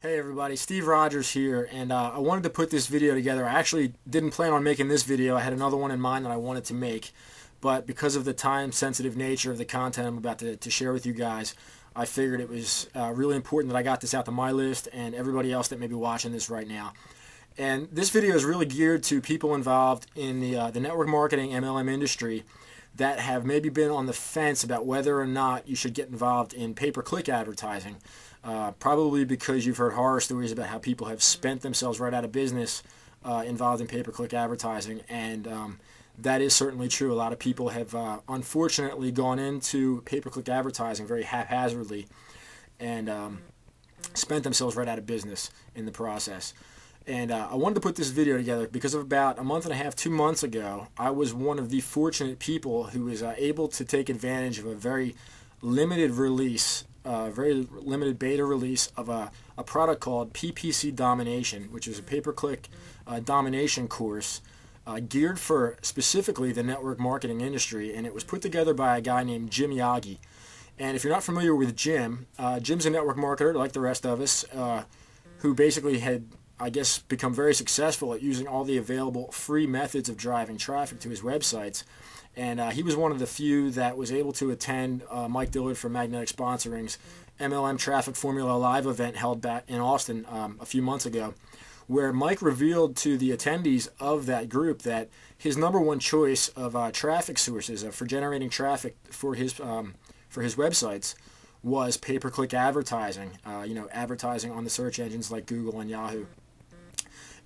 Hey everybody, Steve Rogers here, and I wanted to put this video together. I actually didn't plan on making this video. I had another one in mind that I wanted to make, but because of the time-sensitive nature of the content I'm about to share with you guys, I figured it was really important that I got this out to my list and everybody else that may be watching this right now. And this video is really geared to people involved in the network marketing MLM industry that have maybe been on the fence about whether or not you should get involved in pay-per-click advertising. Probably because you've heard horror stories about how people have spent themselves right out of business involved in pay-per-click advertising, and that is certainly true. A lot of people have unfortunately gone into pay-per-click advertising very haphazardly and spent themselves right out of business in the process. And I wanted to put this video together because of about a month and a half, 2 months ago, I was one of the fortunate people who was able to take advantage of a very limited release, very limited beta release of a product called PPC Domination, which is a pay-per-click domination course geared for specifically the network marketing industry, and it was put together by a guy named Jim Yaghi. And if you're not familiar with Jim, Jim's a network marketer like the rest of us, who basically had, I guess, become very successful at using all the available free methods of driving traffic to his websites. And he was one of the few that was able to attend Mike Dillard from Magnetic Sponsoring's MLM Traffic Formula Live event held back in Austin a few months ago, where Mike revealed to the attendees of that group that his number one choice of traffic sources for generating traffic for his websites was pay-per-click advertising, advertising on the search engines like Google and Yahoo.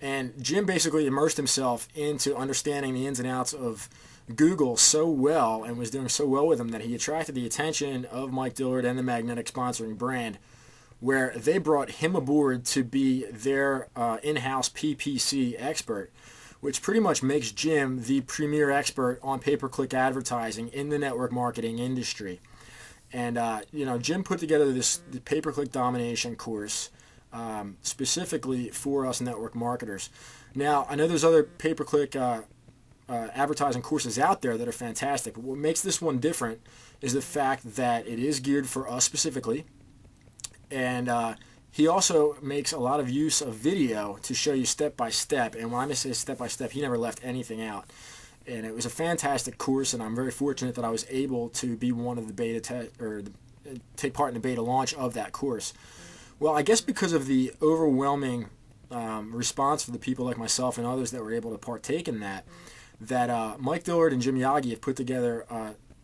And Jim basically immersed himself into understanding the ins and outs of Google so well and was doing so well with them that he attracted the attention of Mike Dillard and the Magnetic Sponsoring brand, where they brought him aboard to be their in-house PPC expert, which pretty much makes Jim the premier expert on pay-per-click advertising in the network marketing industry. And Jim put together the pay-per-click domination course specifically for us network marketers. Now, I know there's other pay-per-click advertising courses out there that are fantastic, but what makes this one different is the fact that it is geared for us specifically, and he also makes a lot of use of video to show you step by step. And when I say step by step, he never left anything out. And it was a fantastic course, and I'm very fortunate that I was able to be one of the take part in the beta launch of that course. Well, I guess because of the overwhelming response for the people like myself and others that were able to partake in that Mike Dillard and Jim Yaghi have put together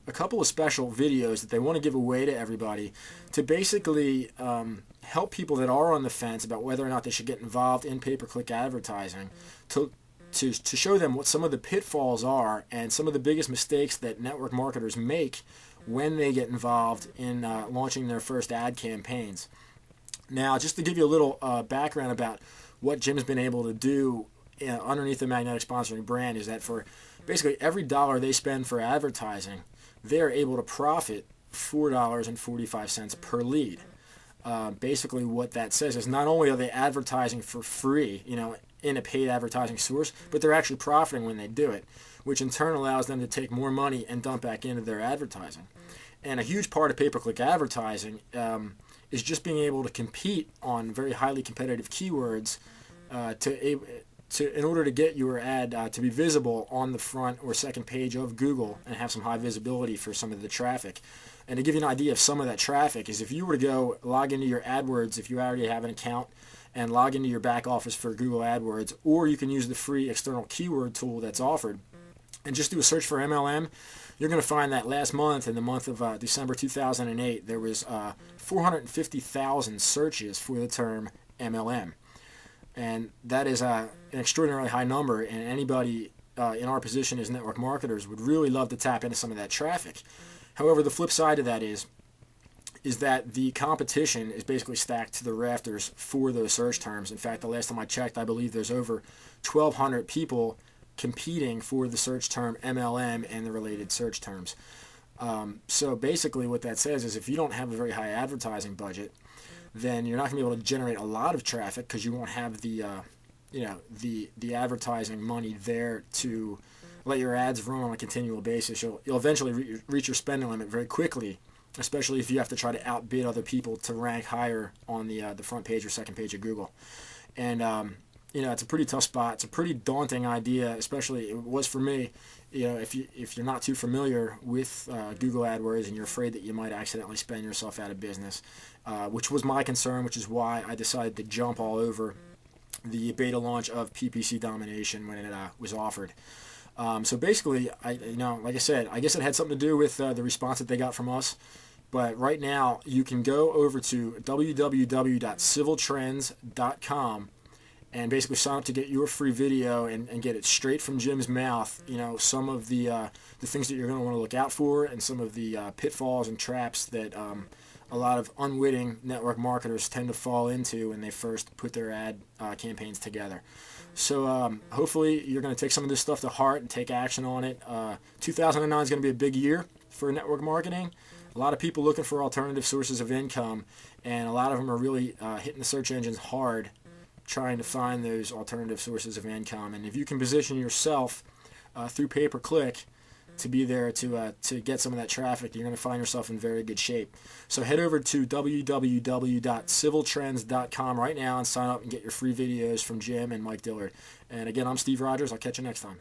a couple of special videos that they want to give away to everybody to basically help people that are on the fence about whether or not they should get involved in pay-per-click advertising, to show them what some of the pitfalls are and some of the biggest mistakes that network marketers make when they get involved in launching their first ad campaigns. Now, just to give you a little background about what Jim's been able to do underneath the Magnetic Sponsoring brand is that for basically every dollar they spend for advertising, they're able to profit $4.45 per lead. Basically what that says is not only are they advertising for free, in a paid advertising source, but they're actually profiting when they do it, which in turn allows them to take more money and dump back into their advertising. And a huge part of pay-per-click advertising is just being able to compete on very highly competitive keywords in order to get your ad to be visible on the front or second page of Google and have some high visibility for some of the traffic. And to give you an idea of some of that traffic is if you were to go log into your AdWords, if you already have an account, and log into your back office for Google AdWords, or you can use the free external keyword tool that's offered, and just do a search for MLM, you're going to find that last month, in the month of December 2008, there was 450,000 searches for the term MLM. And that is an extraordinarily high number, and anybody in our position as network marketers would really love to tap into some of that traffic. However, the flip side of that is that the competition is basically stacked to the rafters for those search terms. In fact, the last time I checked, I believe there's over 1,200 people competing for the search term MLM and the related search terms. So basically what that says is if you don't have a very high advertising budget, then you're not going to be able to generate a lot of traffic because you won't have the advertising money there to let your ads run on a continual basis. You'll eventually reach your spending limit very quickly especially if you have to try to outbid other people to rank higher on the front page or second page of Google. And it's a pretty tough spot. It's a pretty daunting idea, especially it was for me. If you're not too familiar with Google AdWords and you're afraid that you might accidentally spend yourself out of business, which was my concern, which is why I decided to jump all over the beta launch of PPC Domination when it was offered. So basically, like I said, I guess it had something to do with the response that they got from us. But right now, you can go over to www.civiltrends.com and basically sign up to get your free video and get it straight from Jim's mouth. Some of the things that you're going to want to look out for, and some of the pitfalls and traps that a lot of unwitting network marketers tend to fall into when they first put their ad campaigns together. So hopefully you're going to take some of this stuff to heart and take action on it. 2009 is going to be a big year for network marketing. A lot of people looking for alternative sources of income, and a lot of them are really hitting the search engines hard trying to find those alternative sources of income. And if you can position yourself through pay-per-click to be there to get some of that traffic, you're going to find yourself in very good shape. So head over to www.civiltrends.com right now and sign up and get your free videos from Jim and Mike Dillard. And again, I'm Steve Rogers. I'll catch you next time.